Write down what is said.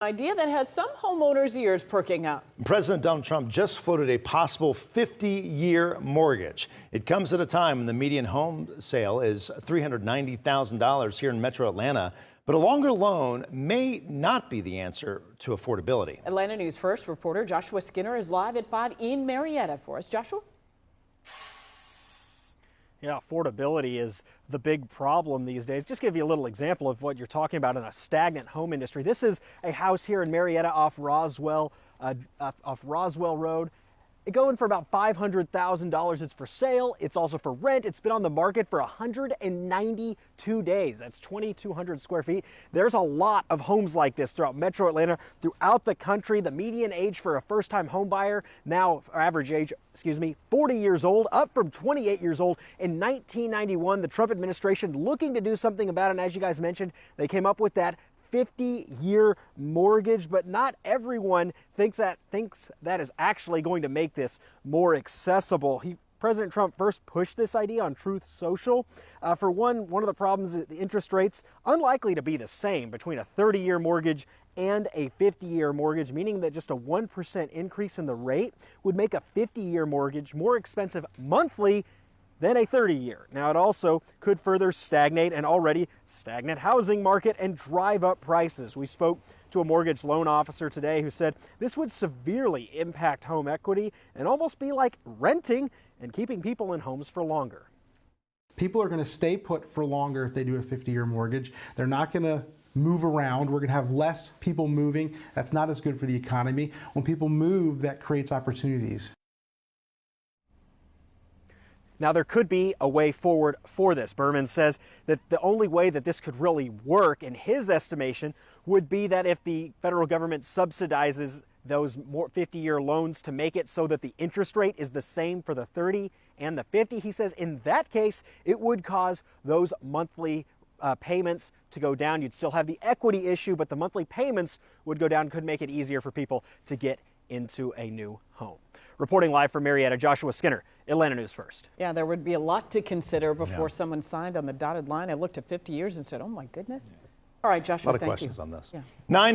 Idea that has some homeowners' ears perking up. President Donald Trump just floated a possible 50-year mortgage. It comes at a time when the median home sale is $390,000 here in Metro Atlanta. But a longer loan may not be the answer to affordability. Atlanta News First reporter Joshua Skinner is live at 5 in Marietta for us. Joshua? Yeah, affordability is the big problem these days. Just give you a little example of what you're talking about in a stagnant home industry. This is a house here in Marietta off Roswell Road. It going for about $500,000. It's for sale. It's also for rent. It's been on the market for 192 days. That's 2,200 square feet. There's a lot of homes like this throughout Metro Atlanta, throughout the country. The median age for a first-time home buyer now, average age, 40 years old, up from 28 years old in 1991. The Trump administration looking to do something about it. And as you guys mentioned, they came up with that 50-year mortgage, but not everyone thinks that is actually going to make this more accessible. President Trump first pushed this idea on Truth Social. For one of the problems is the interest rates unlikely to be the same between a 30-year mortgage and a 50-year mortgage, meaning that just a 1% increase in the rate would make a 50-year mortgage more expensive monthly than a 30-year. Now, it also could further stagnate an already stagnant housing market and drive up prices. We spoke to a mortgage loan officer today who said this would severely impact home equity and almost be like renting and keeping people in homes for longer. People are going to stay put for longer if they do a 50-year mortgage. They're not going to move around. We're going to have less people moving. That's not as good for the economy. When people move, that creates opportunities. Now, there could be a way forward for this. Berman says that the only way that this could really work, in his estimation, would be that if the federal government subsidizes those more 50-year loans to make it so that the interest rate is the same for the 30 and the 50. He says in that case, it would cause those monthly payments to go down. You'd still have the equity issue, but the monthly payments would go down, could make it easier for people to get into a new home. Reporting live from Marietta, Joshua Skinner, Atlanta News First. Yeah, there would be a lot to consider before someone signed on the dotted line. I looked at 50 years and said, oh my goodness. All right, Joshua, A lot of thank questions you. on this. Yeah.